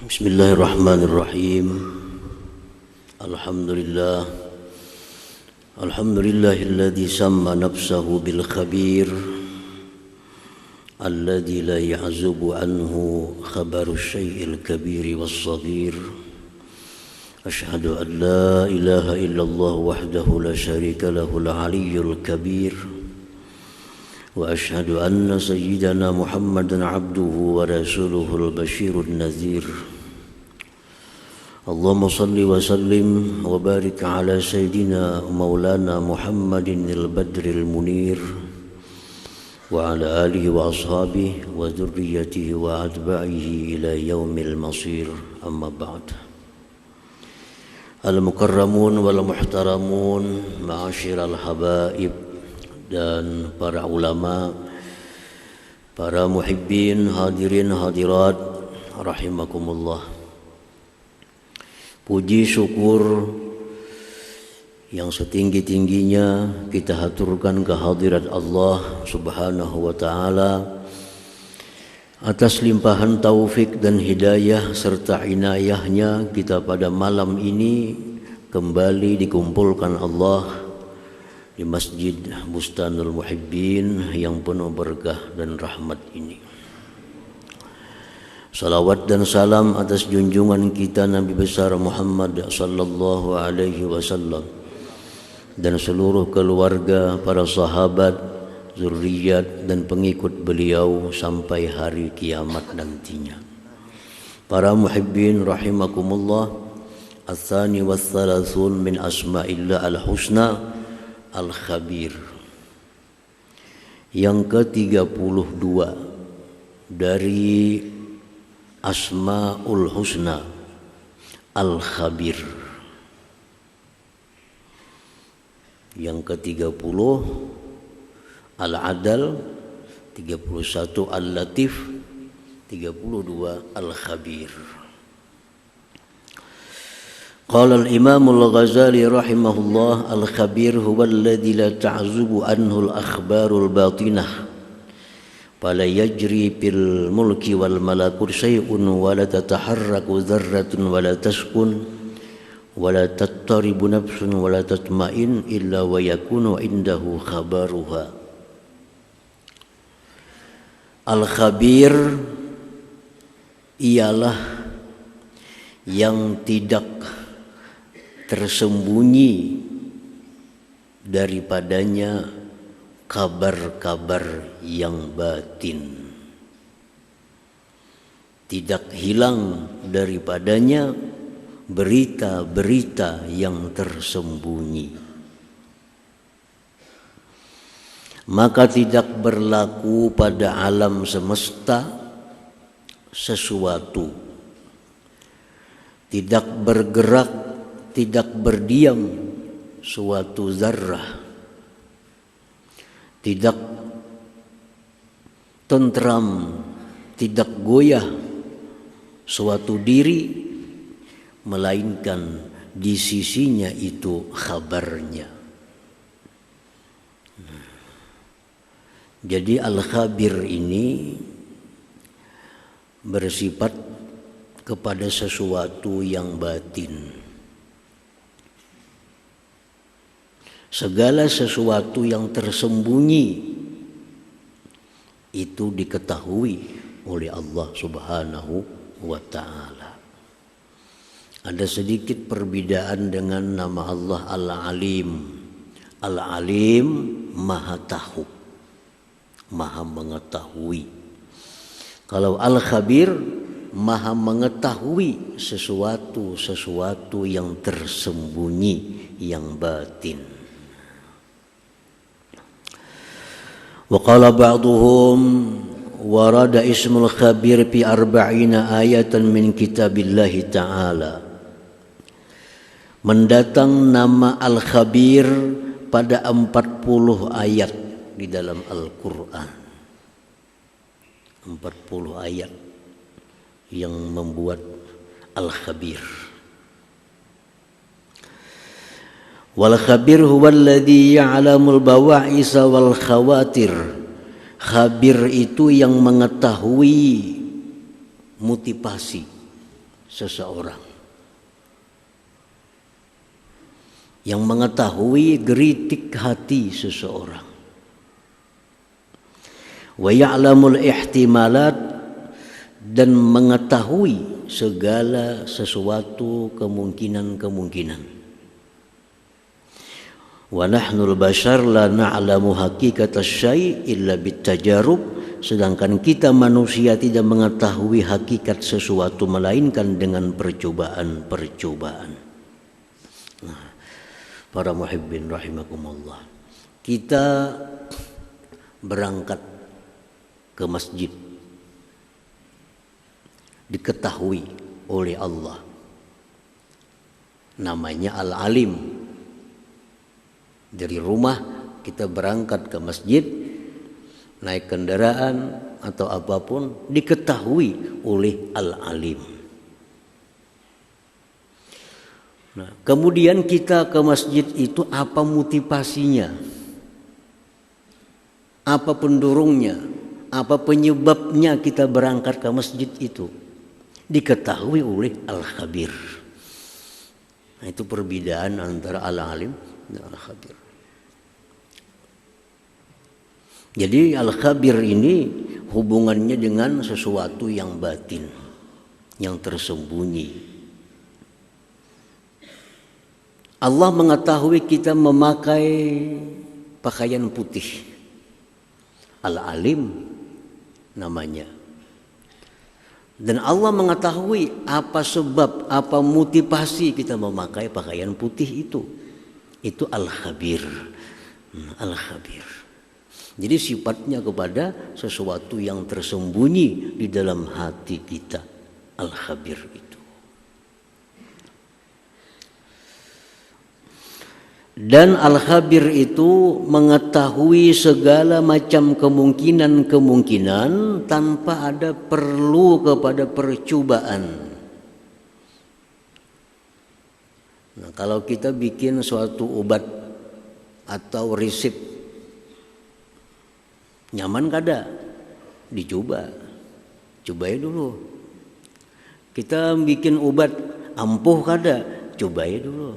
Bismillahirrahmanirrahim. Alhamdulillahilladzi samma nafsahu bil khabir alladzi la ya'zubu anhu khabaru syai'il kabiri was saghir. Asyhadu an la ilaha illallah wahdahu la syarika lahul aliyyul kabir. Wa asyhadu anna sayyidana Muhammadan abduhu wa rasuluhul basyirun nadhir. Allahumma salli wa sallim wa barik ala sayyidina maulana Muhammadin al-badril munir wa ala alihi wa ashabihi wa dhurriyyatihi wa atba'ihi ila yaumil masir. Amma ba'd. Al-mukarramun wal muhtaramun, ma'asyiral habaib dan para ulama, para muhibbin, hadirin hadirat rahimakumullah. Puji syukur yang setinggi-tingginya kita haturkan kehadirat Allah Subhanahu wa taala atas limpahan taufik dan hidayah serta inayahnya kita pada malam ini kembali dikumpulkan Allah di Masjid Bustanul Muhibbin yang penuh berkah dan rahmat ini. Salawat dan salam atas junjungan kita Nabi besar Muhammad sallallahu alaihi wasallam dan seluruh keluarga, para sahabat, zuriat dan pengikut beliau sampai hari kiamat nantinya. Para muhibbin rahimakumullah, ats-tsani was-tsalasun min asma'illah al-husna al-khabir. Yang ke-32 dari Asma'ul Husna Al-Khabir. Yang ke-30 Al-Adal, 31 Al-Latif, 32 Al-Khabir. Qala al-Imam al-Ghazali rahimahullah, al-khabir huwa alladhi la ta'zubu anhu al-akhbarul batinah fala yajri fil mulki wal malakut syai'un wa la tataharraku dzarratun wa la taskun wa la tattaribu nafsun wa la tatma'in illa wa yakunu indahu khabaruha. Al-khabir ialah yang tidak tersembunyi daripadanya kabar-kabar yang batin, tidak hilang daripadanya berita-berita yang tersembunyi. Maka tidak berlaku pada alam semesta sesuatu, tidak bergerak, tidak berdiam suatu zarrah, tidak tentram, tidak goyah suatu diri, melainkan di sisinya itu khabarnya. Jadi al-khabir ini bersifat kepada sesuatu yang batin. Segala sesuatu yang tersembunyi itu diketahui oleh Allah Subhanahu wa ta'ala. Ada sedikit perbedaan dengan nama Allah Al-Alim. Al-Alim maha tahu, maha mengetahui. Kalau Al-Khabir maha mengetahui sesuatu yang tersembunyi, yang batin. Wa qala ba'duhum warada ismul khabir fi 40 ayatan min kitabillahi ta'ala. Mendatang nama Al-Khabir pada 40 ayat di dalam Al-Quran. 40 ayat yang membuat Al-Khabir. Wal khabir huwa alladhi ya'lamul bawa'isa wal khawatir. Khabir itu yang mengetahui motivasi, seseorang, yang mengetahui geritik hati seseorang. Wa ya'lamul ihtimalat, dan mengetahui segala sesuatu kemungkinan-kemungkinan. Wa nahnul bashar la na'lamu haqiqatas syai' illa bitajarub, sedangkan kita manusia tidak mengetahui hakikat sesuatu melainkan dengan percobaan-percobaan. Nah, para muhibbin rahimakumullah, kita berangkat ke masjid diketahui oleh Allah namanya Al-Alim. Dari rumah kita berangkat ke masjid, naik kendaraan atau apapun, diketahui oleh Al-Alim. Nah, kemudian kita ke masjid itu apa motivasinya? Apa pendorongnya? Apa penyebabnya kita berangkat ke masjid itu? Diketahui oleh Al-Khabir. Nah, itu perbedaan antara Al-Alim dan Al-Khabir. Jadi Al-Khabir ini hubungannya dengan sesuatu yang batin, yang tersembunyi. Allah mengetahui kita memakai pakaian putih. Al-Alim namanya. Dan Allah mengetahui apa sebab, apa motivasi kita memakai pakaian putih itu. Itu Al-Khabir. Al-Khabir. Jadi sifatnya kepada sesuatu yang tersembunyi di dalam hati kita. Al-Khabir itu. Dan Al-Khabir itu mengetahui segala macam kemungkinan-kemungkinan tanpa ada perlu kepada percobaan. Nah, kalau kita bikin suatu obat atau resep, nyaman kada? Dicoba. Cobain dulu. Kita bikin obat ampuh kada? Cobain dulu.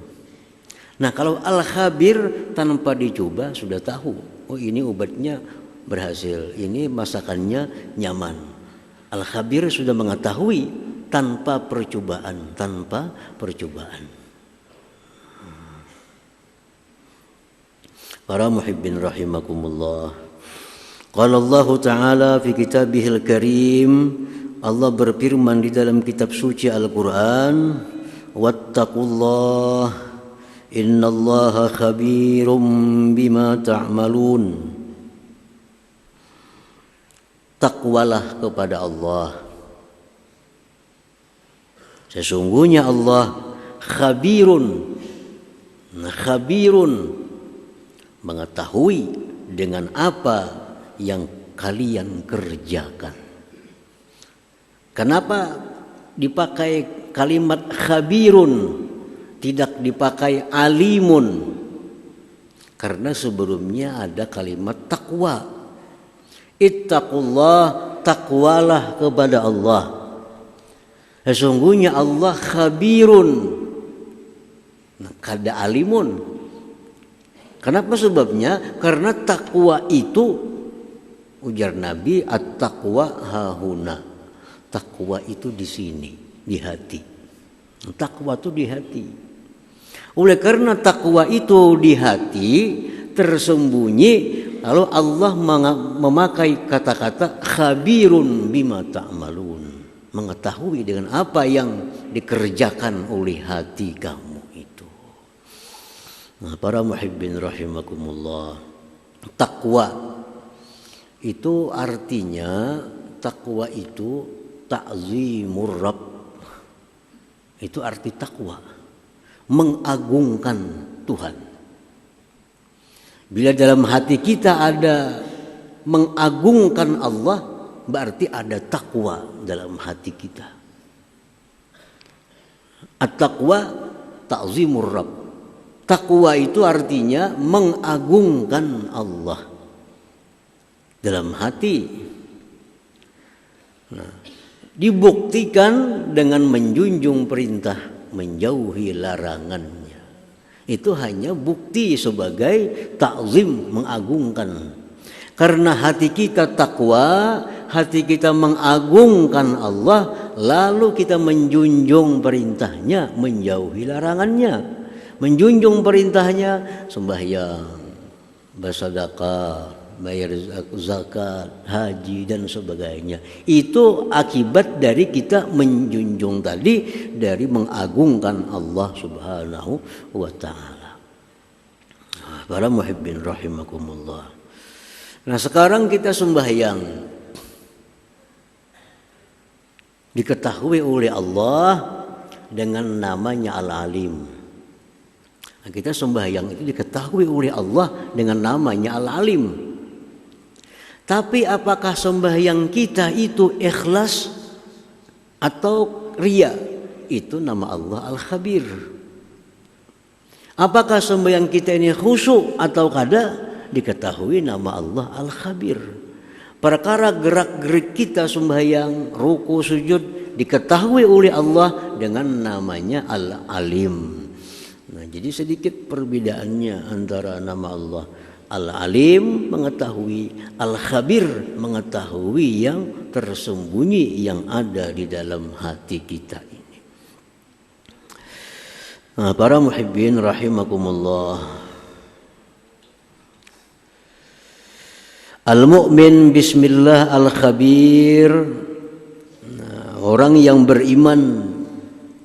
Nah, kalau Al-Khabir tanpa dicoba sudah tahu. Oh, ini obatnya berhasil. Ini masakannya nyaman. Al-Khabir sudah mengetahui tanpa percobaan. Para muhibbin rahimakumullah. Qala Allah Ta'ala fi kitabihil karim, Allah berfirman di dalam kitab suci Al-Quran, wattaqullah innallaha khabirum bima ta'malun. Takwalah kepada Allah. Sesungguhnya Allah khabirun mengetahui dengan apa yang kalian kerjakan. Kenapa dipakai kalimat khabirun, tidak dipakai alimun? Karena sebelumnya ada kalimat takwa. Ittaqullah, takwalah kepada Allah. Sesungguhnya Allah khabirun. Nah, kada alimun. Kenapa sebabnya? Karena takwa itu, ujar Nabi, at-taqwa hahuna. Takwa itu di sini, di hati. Takwa itu di hati. Oleh karena takwa itu di hati, tersembunyi, lalu Allah memakai kata-kata khabirun bima ta'malun. Mengetahui dengan apa yang dikerjakan oleh hati kamu itu. Nah, para muhibbin rahimakumullah, takwa itu artinya, takwa itu ta'zimur Rabb. Itu arti takwa, mengagungkan Tuhan. Bila dalam hati kita ada mengagungkan Allah, berarti ada takwa dalam hati kita. At-taqwa ta'zimur Rabb. Takwa itu artinya mengagungkan Allah dalam hati. Nah, dibuktikan dengan menjunjung perintah, menjauhi larangannya. Itu hanya bukti sebagai takzim, mengagungkan. Karena hati kita takwa, hati kita mengagungkan Allah, lalu kita menjunjung perintahnya, menjauhi larangannya. Menjunjung perintahnya, sembahyang, bersedekah, bayar zakat, haji dan sebagainya. Itu akibat dari kita menjunjung tadi, dari mengagungkan Allah Subhanahu wa taala. Para muhibbin rahimakumullah. Nah, sekarang kita sembahyang, diketahui oleh Allah dengan namanya Al-Alim. Nah, kita sembahyang itu diketahui oleh Allah dengan namanya Al-Alim. Tapi apakah sembahyang kita itu ikhlas atau riya? Itu nama Allah Al-Khabir. Apakah sembahyang kita ini khusyuk atau kada? Diketahui nama Allah Al-Khabir. Perkara gerak-gerik kita sembahyang, ruku, sujud diketahui oleh Allah dengan namanya Al-Alim. Nah, jadi sedikit perbedaannya antara nama Allah Al-Alim mengetahui, Al-Khabir mengetahui yang tersembunyi yang ada di dalam hati kita ini. Nah, para muhibbin rahimakumullah. Al-mu'min bismillah al-khabir. Nah, orang yang beriman,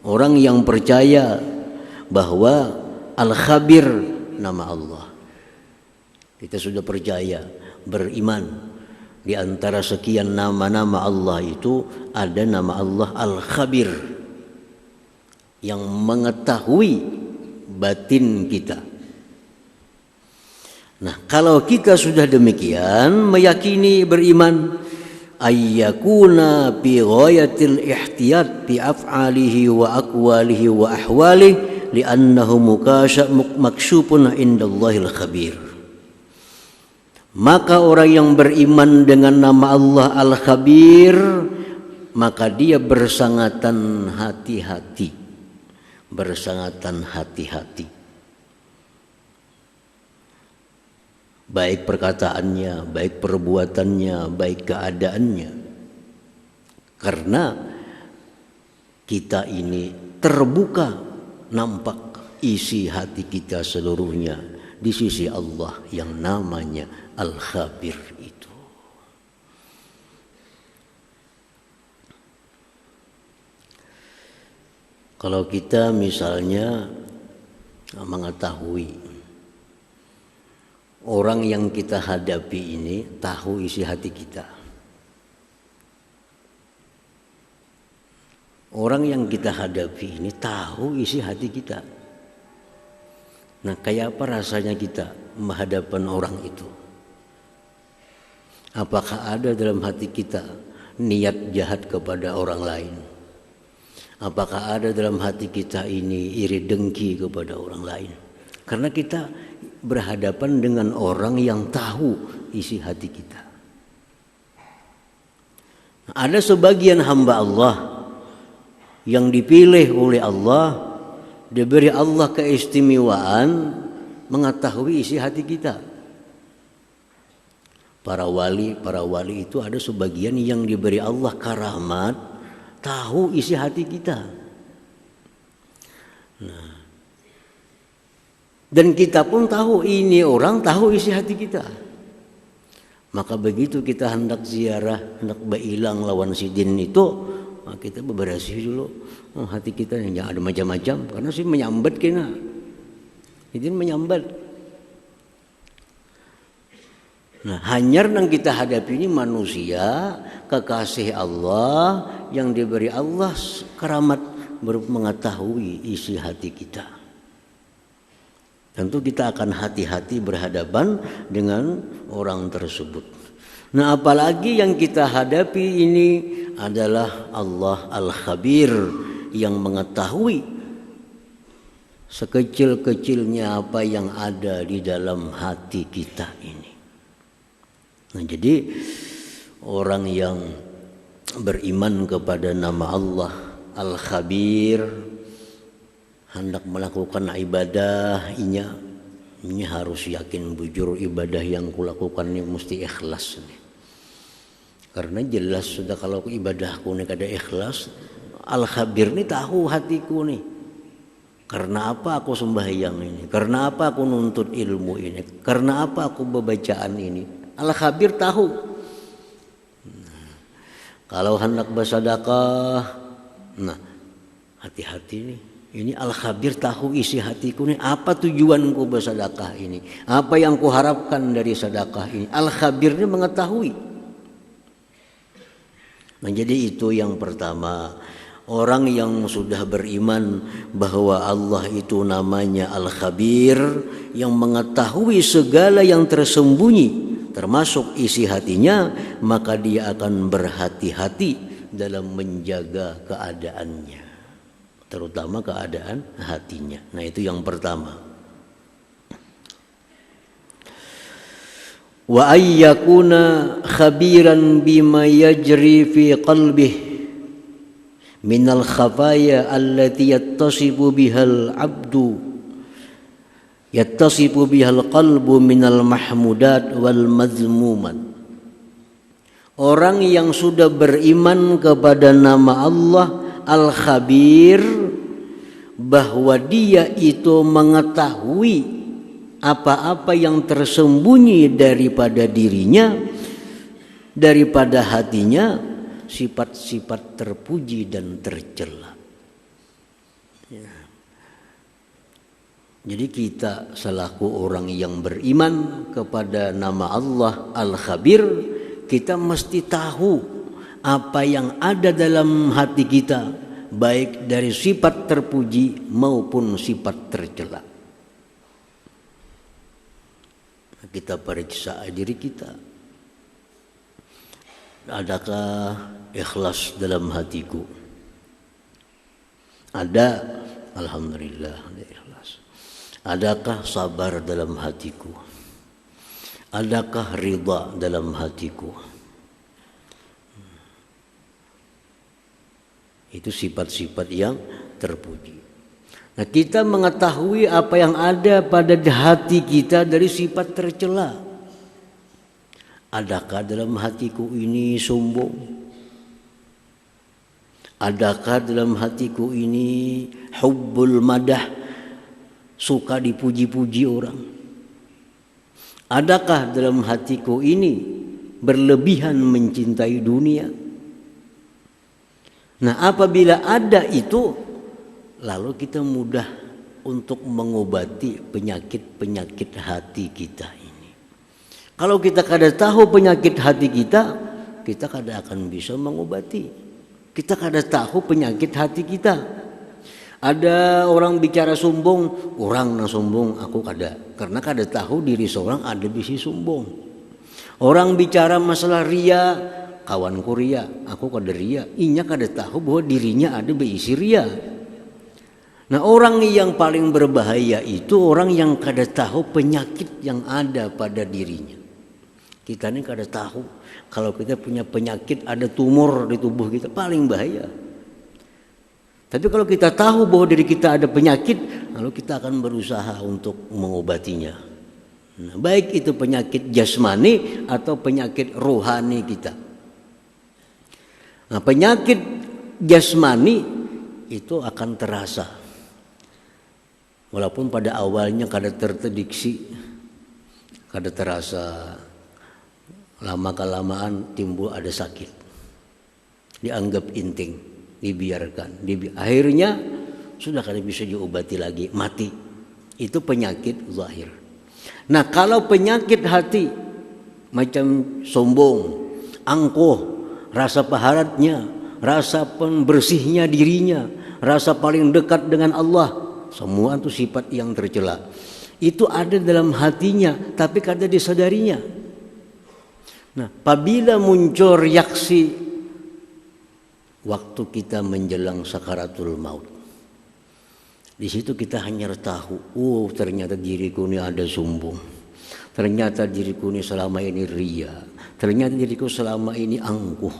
orang yang percaya bahwa al-khabir nama Allah. Kita sudah percaya, beriman. Di antara sekian nama-nama Allah itu ada nama Allah Al-Khabir yang mengetahui batin kita. Nah, kalau kita sudah demikian meyakini, beriman, ayyakuna bi ghayatil ihtiyat bi af'alihi wa aqwalihi wa ahwalihi li'annahu maksyufun indallahil khabir. Maka orang yang beriman dengan nama Allah Al-Khabir, maka dia bersangatan hati-hati, bersangatan hati-hati. Baik perkataannya, baik perbuatannya, baik keadaannya. Karena kita ini terbuka, nampak isi hati kita seluruhnya di sisi Allah yang namanya Al-Khabir itu. Kalau kita misalnya mengetahui orang yang kita hadapi ini tahu isi hati kita. Orang yang kita hadapi ini tahu isi hati kita. Nah, kayak apa rasanya kita menghadapan orang itu? Apakah ada dalam hati kita niat jahat kepada orang lain? Apakah ada dalam hati kita ini iri dengki kepada orang lain? Karena kita berhadapan dengan orang yang tahu isi hati kita. Ada sebagian hamba Allah yang dipilih oleh Allah, diberi Allah keistimewaan mengetahui isi hati kita. Para wali itu ada sebagian yang diberi Allah karamat tahu isi hati kita. Nah, dan kita pun tahu ini orang tahu isi hati kita. Maka begitu kita hendak ziarah, hendak bailang lawan sidin itu, kita bebersih dulu hati kita yang ada macam-macam. Karena sih menyambat kena, sidin menyambat. Nah, hanyar yang kita hadapi ini manusia, kekasih Allah yang diberi Allah keramat mengetahui isi hati kita. Tentu kita akan hati-hati berhadapan dengan orang tersebut. Nah, apalagi yang kita hadapi ini adalah Allah Al-Khabir yang mengetahui sekecil-kecilnya apa yang ada di dalam hati kita ini. Nah, jadi orang yang beriman kepada nama Allah Al-Khabir, hendak melakukan ibadah ini harus yakin bujur ibadah yang kulakukan ini mesti ikhlas nih. Karena jelas sudah kalau ibadahku ini kada ikhlas, Al-Khabir ini tahu hatiku nih. Karena apa aku sembahyang ini? Karena apa aku nuntut ilmu ini? Karena apa aku bacaan ini? Al-Khabir tahu. Kalau hendak bersedekah, hati-hati nih. Ini Al-Khabir tahu isi hatiku nih. Apa tujuanku bersedekah ini? Apa yang kuharapkan dari sedekah ini? Al-Khabir ini mengetahui. Nah, jadi itu yang pertama. Orang yang sudah beriman bahwa Allah itu namanya Al-Khabir, yang mengetahui segala yang tersembunyi termasuk isi hatinya, maka dia akan berhati-hati dalam menjaga keadaannya, terutama keadaan hatinya. Nah, itu yang pertama. Wa ayyakuna khabiran bima yajri fi qalbihi minal khafaya allati yattasibu bihal abdu yattasibu bihal qalbu minal mahmudat wal mazmumat. Orang yang sudah beriman kepada nama Allah Al-Khabir, bahwa dia itu mengetahui apa-apa yang tersembunyi daripada dirinya, daripada hatinya, sifat-sifat terpuji dan tercela. Ya. Jadi kita selaku orang yang beriman kepada nama Allah Al-Khabir, kita mesti tahu apa yang ada dalam hati kita, baik dari sifat terpuji maupun sifat tercela. Kita periksa diri kita. Adakah ikhlas dalam hatiku? Ada, alhamdulillah ada ikhlas. Adakah sabar dalam hatiku? Adakah ridha dalam hatiku? Itu sifat-sifat yang terpuji. Nah, kita mengetahui apa yang ada pada hati kita dari sifat tercela. Adakah dalam hatiku ini sombong? Adakah dalam hatiku ini hubbul madah, suka dipuji-puji orang? Adakah dalam hatiku ini berlebihan mencintai dunia? Nah, apabila ada itu, lalu kita mudah untuk mengobati penyakit-penyakit hati kita. Kalau kita kada tahu penyakit hati kita, kita kada akan bisa mengobati. Kita kada tahu penyakit hati kita. Ada orang bicara sombong, orang nang sombong, aku kada. Karena kada tahu diri seorang ada bisi sombong. Orang bicara masalah ria, kawanku ria, aku kada ria. Inya kada tahu bahwa dirinya ada berisi ria. Nah, orang yang paling berbahaya itu orang yang kada tahu penyakit yang ada pada dirinya. Kita ini kada tahu kalau kita punya penyakit, ada tumor di tubuh kita, paling bahaya. Tapi kalau kita tahu bahwa diri kita ada penyakit, lalu kita akan berusaha untuk mengobatinya. Nah, baik itu penyakit jasmani atau penyakit rohani kita. Nah, penyakit jasmani itu akan terasa. Walaupun pada awalnya kada terdeteksi, kada terasa. Lama-kelamaan timbul ada sakit, dianggap inting, dibiarkan, akhirnya sudah kada bisa diobati lagi, mati. Itu penyakit zahir. Nah, kalau penyakit hati macam sombong, angkuh, rasa paharatnya, rasa pembersihnya dirinya, rasa paling dekat dengan Allah, semua itu sifat yang tercela. Itu ada dalam hatinya, tapi kada disadarinya. Nah, apabila muncul reaksi waktu kita menjelang sakaratul maut, di situ kita hanya tahu, oh ternyata diriku ini ada sombong, ternyata diriku ini selama ini ria, ternyata diriku selama ini angkuh,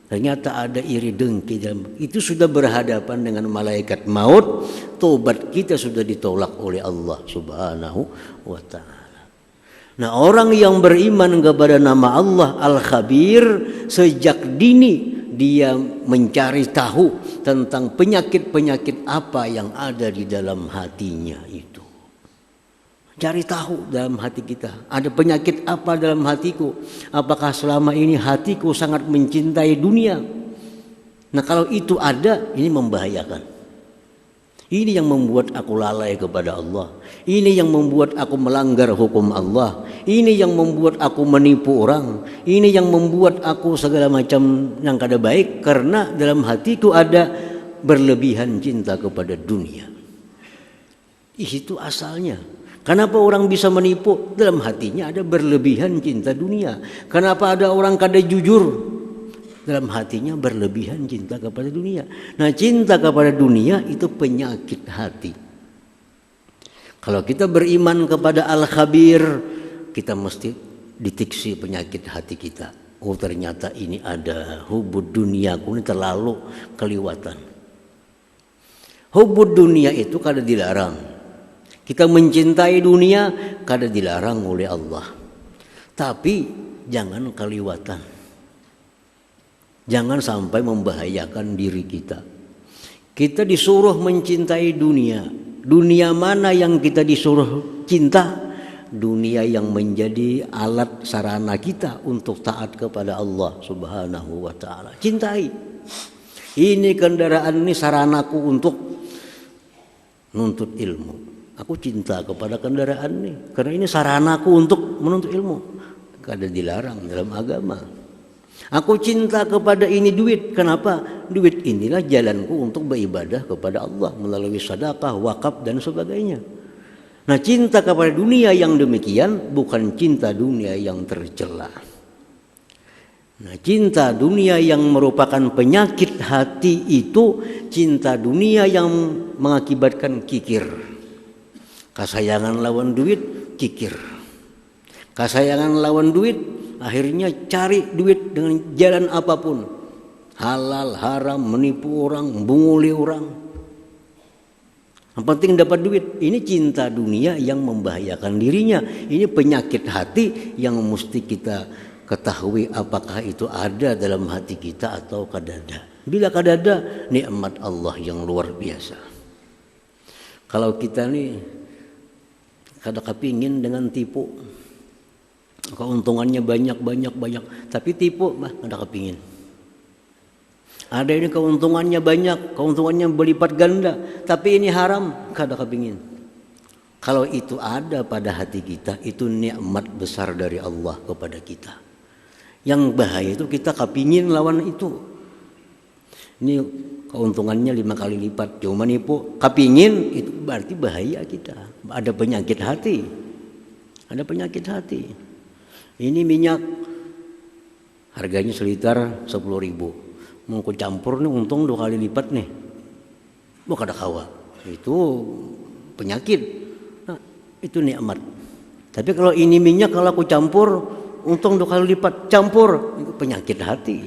Ternyata ada iri dengki dalam itu, sudah berhadapan dengan malaikat maut, tobat kita sudah ditolak oleh Allah Subhanahu wa taala. Nah, orang yang beriman kepada nama Allah Al-Khabir, sejak dini dia mencari tahu tentang penyakit-penyakit apa yang ada di dalam hatinya itu. Cari tahu dalam hati kita, ada penyakit apa dalam hatiku? Apakah selama ini hatiku sangat mencintai dunia? Nah, kalau itu ada, ini membahayakan. Ini yang membuat aku lalai kepada Allah. Ini yang membuat aku melanggar hukum Allah. Ini yang membuat aku menipu orang. Ini yang membuat aku segala macam yang kada baik, karena dalam hatiku ada berlebihan cinta kepada dunia. Itu asalnya. Kenapa orang bisa menipu? Dalam hatinya ada berlebihan cinta dunia. Kenapa ada orang kada jujur? Dalam hatinya berlebihan cinta kepada dunia. Nah, cinta kepada dunia itu penyakit hati. Kalau kita beriman kepada Al-Khabir, kita mesti deteksi penyakit hati kita. Oh, ternyata ini ada hubud dunia, ini terlalu keliwatan. Hubud dunia itu kada dilarang. Kita mencintai dunia kada dilarang oleh Allah. Tapi jangan keliwatan. Jangan sampai membahayakan diri kita. Kita disuruh mencintai dunia. Dunia mana yang kita disuruh cinta? Dunia yang menjadi alat sarana kita untuk taat kepada Allah Subhanahu wa taala. Cintai. Ini kendaraan, ini saranaku untuk menuntut ilmu. Aku cinta kepada kendaraan ini karena ini saranaku untuk menuntut ilmu. Kada dilarang dalam agama. Aku cinta kepada ini duit. Kenapa? Duit inilah jalanku untuk beribadah kepada Allah melalui sedekah, wakaf dan sebagainya. Nah, cinta kepada dunia yang demikian bukan cinta dunia yang tercela. Nah, cinta dunia yang merupakan penyakit hati itu cinta dunia yang mengakibatkan kikir. Kasayangan lawan duit, kikir. Kasayangan lawan duit, akhirnya cari duit dengan jalan apapun. Halal, haram, menipu orang, bunguli orang. Yang penting dapat duit. Ini cinta dunia yang membahayakan dirinya. Ini penyakit hati yang mesti kita ketahui apakah itu ada dalam hati kita atau kada ada. Bila kada ada, nikmat Allah yang luar biasa. Kalau kita nih kada kepingin dengan tipu, keuntungannya banyak, tapi tipu kada kepingin. Ada ini keuntungannya banyak, keuntungannya berlipat ganda, tapi ini haram, kada kepingin. Kalau itu ada pada hati kita, itu nikmat besar dari Allah kepada kita. Yang bahaya itu kita kepingin lawan itu. Ini keuntungannya 5 kali lipat, cuma nipu, kepingin, itu berarti bahaya kita. Ada penyakit hati. Ada penyakit hati. Ini minyak harganya seliter 10.000. Mau ku campur nih untung 2 kali lipat nih. Kada kawa. Itu penyakit. Nah, itu nikmat. Tapi kalau ini minyak kalau aku campur untung 2 kali lipat, campur, itu penyakit hati.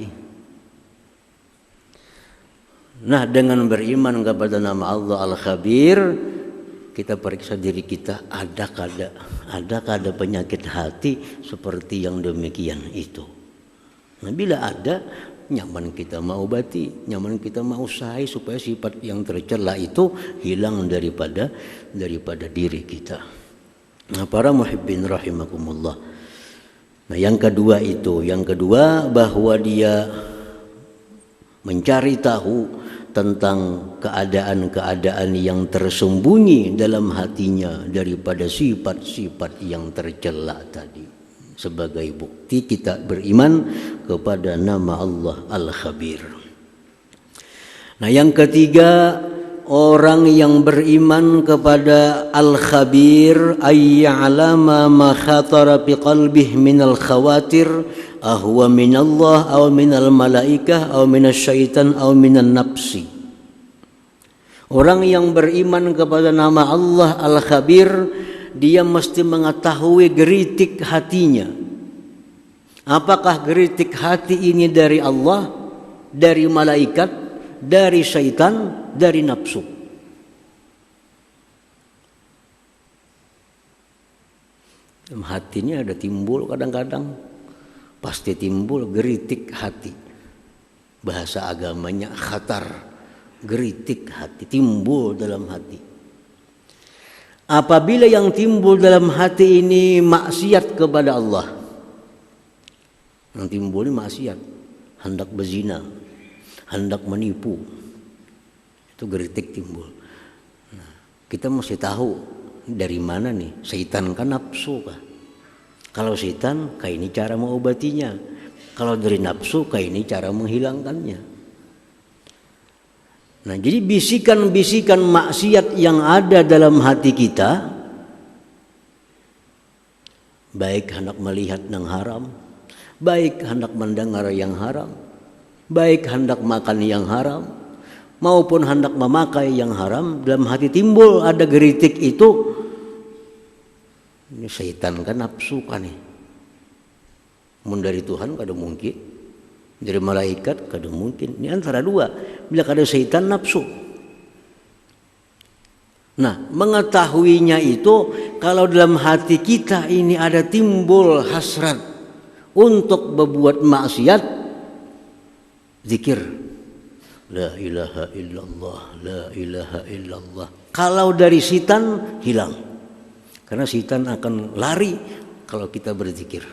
Nah, dengan beriman kepada nama Allah Al-Khabir, kita periksa diri kita, ada kada penyakit hati seperti yang demikian itu. Nah, bila ada, nyaman kita mau obati, nyaman kita mau usaha supaya sifat yang tercela itu hilang daripada diri kita. Nah, para muhibbin rahimakumullah. Nah, yang kedua bahwa dia mencari tahu tentang keadaan-keadaan yang tersembunyi dalam hatinya daripada sifat-sifat yang tercela tadi. Sebagai bukti kita beriman kepada nama Allah Al-Khabir. Nah, yang ketiga, orang yang beriman kepada Al-Khabir ayya'lama ma khatara bi qalbihi minal khawatir ahwa minallah aw minal malaikah aw minasyaitan aw minan nafsi. Orang yang beriman kepada nama Allah Al-Khabir, dia mesti mengetahui geritik hatinya. Apakah geritik hati ini dari Allah dari malaikat, dari syaitan, dari nafsu. Dalam hati ini ada timbul kadang-kadang, pasti timbul geritik hati. Bahasa agamanya khatar, geritik hati, timbul dalam hati. Apabila yang timbul dalam hati ini maksiat kepada Allah, yang timbul ini maksiat, hendak berzina, hendak menipu, itu geritik timbul. Nah, kita mesti tahu dari mana nih, syaitan kan nafsu kah? Kalau syaitan, kayak ini cara mengobatinya. Kalau dari nafsu, kayak ini cara menghilangkannya. Nah, jadi bisikan-bisikan maksiat yang ada dalam hati kita, baik hendak melihat yang haram, baik hendak mendengar yang haram, baik hendak makan yang haram, maupun hendak memakai yang haram, dalam hati timbul ada geritik itu. Ini syaitan kan nafsu kan nih. Mun dari Tuhan kada mungkin, dari malaikat kada mungkin. Ini antara dua. Bila kada syaitan nafsu. Nah, mengetahuinya itu kalau dalam hati kita ini ada timbul hasrat untuk berbuat maksiat, zikir la ilaha illallah, la ilaha illallah. Kalau dari syaitan hilang, karena syaitan akan lari kalau kita berzikir.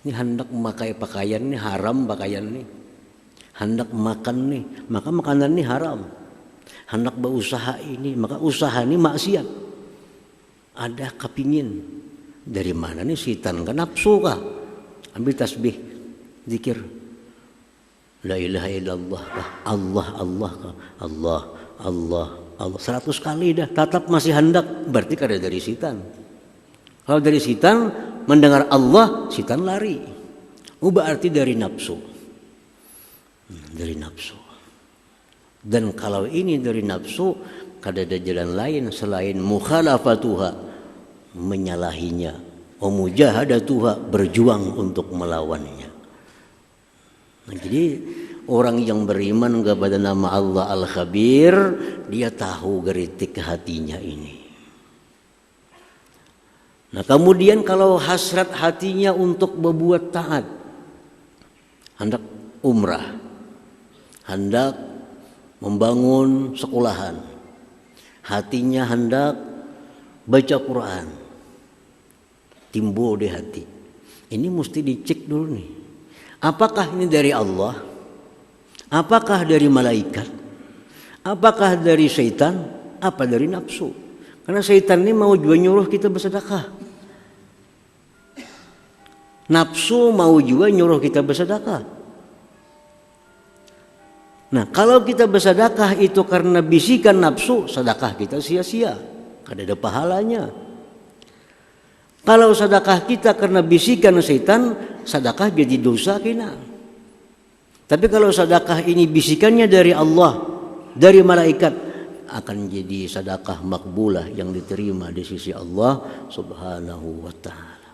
Ini hendak memakai pakaian ini haram, pakaian ini hendak makan nih, maka makanan ini haram. Hendak berusaha ini, maka usaha ini maksiat. Ada kepingin. Dari mana nih syaitan kan nafsu kah? Ambil tasbih, zikir. La ilaha illallah kah? Allah, Allah kah? Allah, Allah, Allah. 100 kali dah, tetap masih hendak. Berarti kada dari syaitan. Kalau dari syaitan, mendengar Allah, syaitan lari. Berarti dari nafsu. Dari nafsu. Dan kalau ini dari nafsu, kada ada jalan lain selain mukhalafatuha, menyalahinya, mujahadatuha, berjuang untuk melawannya. Nah, jadi orang yang beriman kepada nama Allah Al-Khabir, dia tahu geritik hatinya ini. Nah, kemudian kalau hasrat hatinya untuk berbuat taat, hendak umrah, hendak membangun sekolahan, hatinya hendak baca Quran, timbul di hati. Ini mesti dicek dulu nih. Apakah ini dari Allah? Apakah dari malaikat? Apakah dari syaitan? Apa dari nafsu? Karena syaitan ini mau juga nyuruh kita bersedekah. Nafsu mau juga nyuruh kita bersedekah. Nah, kalau kita bersedekah itu karena bisikan nafsu, sedekah kita sia-sia. Kada ada pahalanya. Kalau sedekah kita karena bisikan syaitan, sedekah jadi dosa kena. Tapi kalau sedekah ini bisikannya dari Allah, dari malaikat, akan jadi sedekah makbulah yang diterima di sisi Allah Subhanahu wa taala.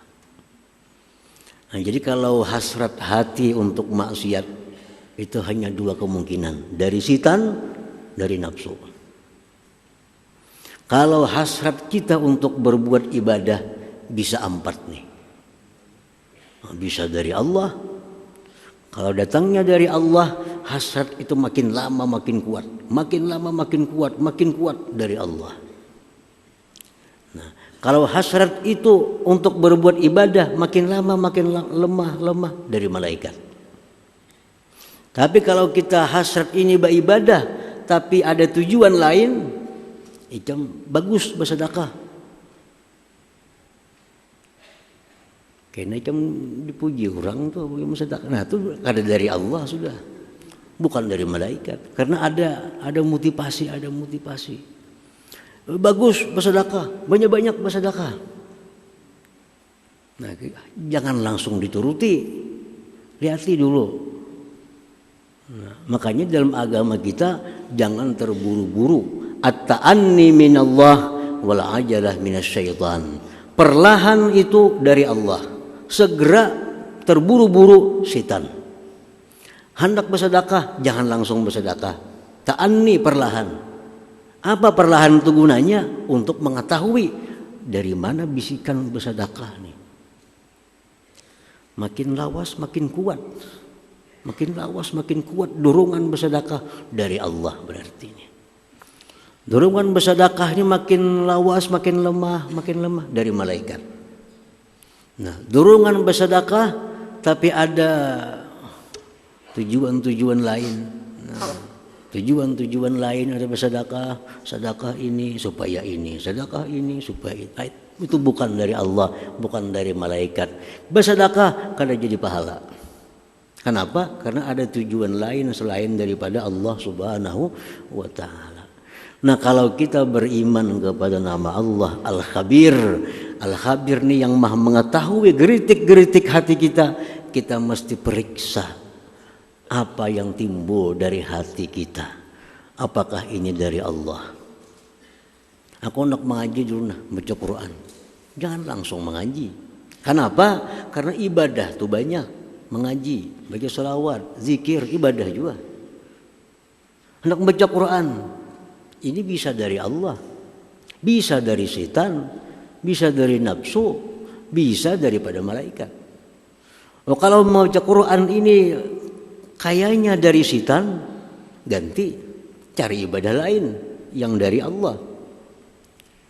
Nah, jadi kalau hasrat hati untuk maksiat itu hanya dua kemungkinan, dari syaitan, dari nafsu. Kalau hasrat kita untuk berbuat ibadah bisa 4 nih. Bisa dari Allah. Kalau datangnya dari Allah, hasrat itu makin lama makin kuat. Makin lama makin kuat, makin kuat dari Allah. Nah, kalau hasrat itu untuk berbuat ibadah makin lama makin lemah dari malaikat. Tapi kalau kita hasrat ini beribadah tapi ada tujuan lain, itu bagus bersedekah. Karena itu dipuji orang tuh bersedekah. Nah, itu ada dari Allah sudah. Bukan dari malaikat. Karena ada motivasi, Bagus bersedekah, banyak-banyak bersedekah. Nah, jangan langsung dituruti. Lihat dulu. Nah, makanya dalam agama kita jangan terburu-buru. At-ta'anni minallah wal ajalah minasyaitan. Perlahan itu dari Allah. Segera terburu-buru setan. Hendak bersedekah, jangan langsung bersedekah. Ta'anni, perlahan. Apa perlahan itu gunanya? Untuk mengetahui dari mana bisikan bersedekah nih. Makin lawas makin kuat. Makin lawas makin kuat dorongan bersedekah dari Allah berarti ini. Dorongan bersedekah ini makin lawas makin lemah dari malaikat. Nah, dorongan bersedekah tapi ada tujuan-tujuan lain. Nah, tujuan-tujuan lain ada bersedekah, sedekah ini supaya ini, sedekah ini supaya itu bukan dari Allah, bukan dari malaikat. Bersedekah karena jadi pahala. Kenapa? Karena ada tujuan lain selain daripada Allah Subhanahu wa ta'ala. Nah, kalau kita beriman kepada nama Allah Al-Khabir, Al-Khabir nih yang maha mengetahui geritik-geritik hati kita, kita mesti periksa apa yang timbul dari hati kita. Apakah ini dari Allah? Aku nak mengaji dulu nah, baca Quran. Jangan langsung mengaji. Kenapa? Karena ibadah tuh banyak. Mengaji, baca salawat, zikir, ibadah juga. Hendak membaca Quran, ini bisa dari Allah, bisa dari setan, bisa dari nafsu, bisa daripada malaikat. Oh, kalau mau baca Quran ini kayaknya dari setan, ganti cari ibadah lain yang dari Allah.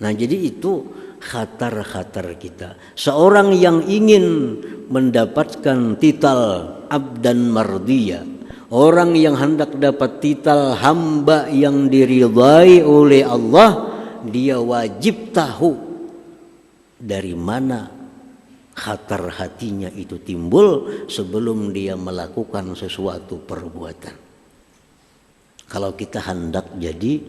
Nah, jadi itu khatar-khatar kita. Seorang yang ingin mendapatkan titel abdan mardiyah, orang yang hendak dapat titel hamba yang diridhai oleh Allah, dia wajib tahu dari mana khatar hatinya itu timbul sebelum dia melakukan sesuatu perbuatan. Kalau kita hendak jadi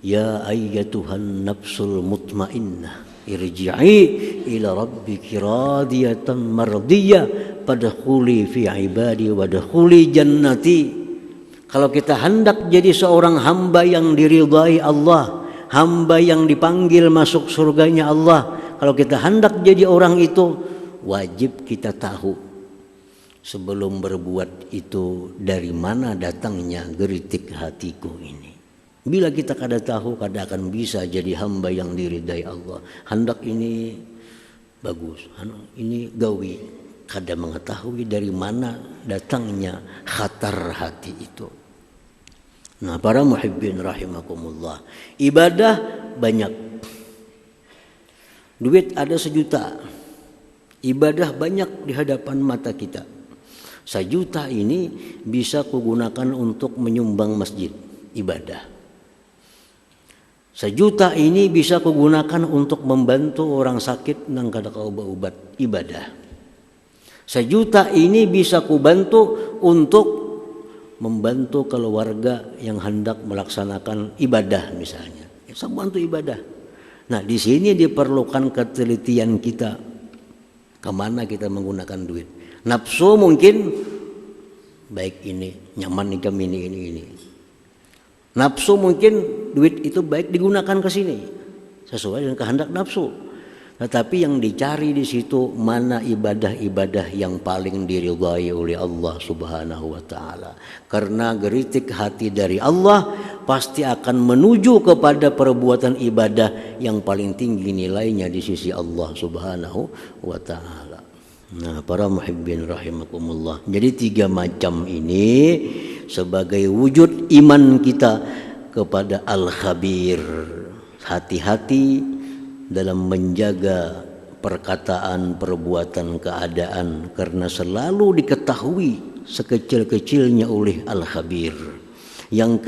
ya ayyatuhan nafsul mutmainnah irji'i ila rabbiki radiyatan mardiyah fadkhuli fi ibadi wadkhuli jannati. Kalau kita hendak jadi seorang hamba yang diridhai Allah, hamba yang dipanggil masuk surganya Allah, kalau kita hendak jadi orang itu, wajib kita tahu sebelum berbuat itu dari mana datangnya geritik hatiku ini. Bila kita kada tahu, kada akan bisa jadi hamba yang diridai Allah. Hendak ini bagus, ini gawi, kada mengetahui dari mana datangnya khatar hati itu. Nah, para muhibbin rahimakumullah, ibadah banyak, duit ada 1 juta, ibadah banyak di hadapan mata kita. 1 juta ini bisa kugunakan untuk menyumbang masjid, ibadah. 1 juta ini bisa kugunakan untuk membantu orang sakit nang kada obat, ibadah. 1 juta ini bisa kubantu untuk membantu keluarga yang hendak melaksanakan ibadah misalnya. Semua untuk ibadah. Nah, di sini diperlukan ketelitian kita kemana kita menggunakan duit. Nafsu mungkin baik ini nyaman nih kami ini. Nafsu mungkin duit itu baik digunakan ke sini sesuai dengan kehendak nafsu. Tetapi yang dicari di situ mana ibadah-ibadah yang paling diridhai oleh Allah Subhanahu wa taala. Karena geritik hati dari Allah pasti akan menuju kepada perbuatan ibadah yang paling tinggi nilainya di sisi Allah Subhanahu wa taala. Nah, para muhibbin rahimakumullah. Jadi 3 macam ini sebagai wujud iman kita kepada Al-Khabir. Hati-hati dalam menjaga perkataan, perbuatan, keadaan, karena selalu diketahui sekecil-kecilnya oleh Al-Khabir. Yang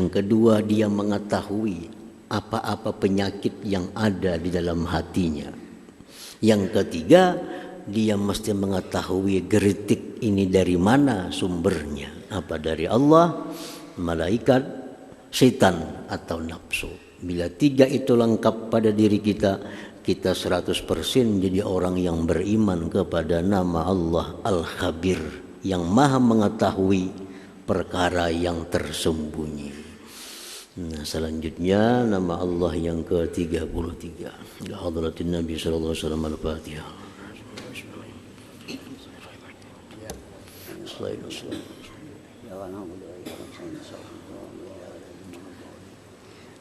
kedua dia mengetahui apa-apa penyakit yang ada di dalam hatinya. Yang ketiga, dia mesti mengetahui geritik ini dari mana sumbernya. Apa dari Allah, malaikat, setan, atau nafsu. Bila 3 itu lengkap pada diri kita, kita 100% jadi orang yang beriman kepada nama Allah Al-Khabir, yang maha mengetahui perkara yang tersembunyi. Nah, selanjutnya nama Allah yang ke-33. Ya hadratin Nabi sallallahu alaihi wasallam, Al-Fatihah. selain Islam.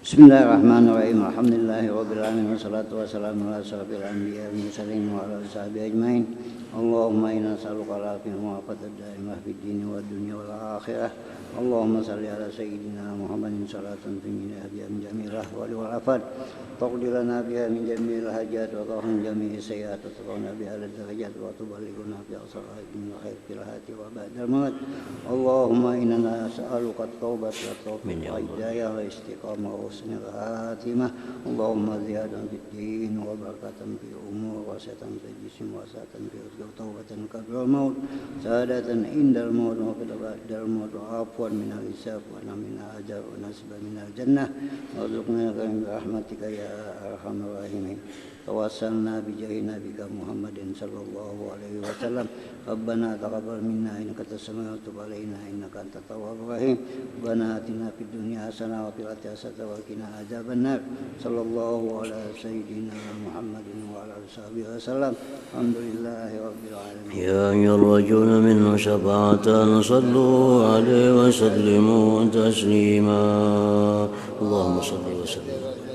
Bismillahirrahmanirrahim. Alhamdulillahirabbil alamin wassalatu wassalamu ala asyrofil anbiya'i wal mursalin wa ala alihi washabihi ajmain. Allahumma inna nas'aluka al-afiyata wa ad-daimah fid dini wad dunya wal akhirah. Allahumma salli ala sayyidina Muhammadin salatan tu'minu biha min jami'il ahwali wal afat. Taqdi lana biha min jami'il hajat wa tahun jami'is sayyi'at wa taqina biha al-darajat wa tuballighuna biha as-salawat min khair fil hayati wa ba'dal maut. Allahumma inna nas'aluka at-taubata wa tawfiq wa hidayah wa istiqamah wa husnul khatimah. Allahumma ziyadatan fid din wa barakatan fil umur wa satan fil jism wa satan fil rizq wa tawbatan qabla al-maut. Sa'adatan indal maut wa fil ba'dal maut wa afwan min al-hisab wa min al-ajab wa nasba min al-jannah. Warzuqna bi rahmatika ya arhamar rahimin. Tawassalna bi jahi nabika Muhammadin sallallahu alaihi wasallam. Rabbana taqabbal minna innaka antas samiul alim wa tub alaina innaka antat tawwabur rahim. Rabbana atina fid dunya hasanah wa fil akhirati hasanah wa qina adzabannar. Sallallahu ala sayyidina Muhammadin wa ala alihi wasallam. Alhamdulillahi rabbil alamin. Ya ayyuhar-rajuluna minhu syafa'atan sallu alaihi wa sallimu taslima. Allahumma salli wa sallim.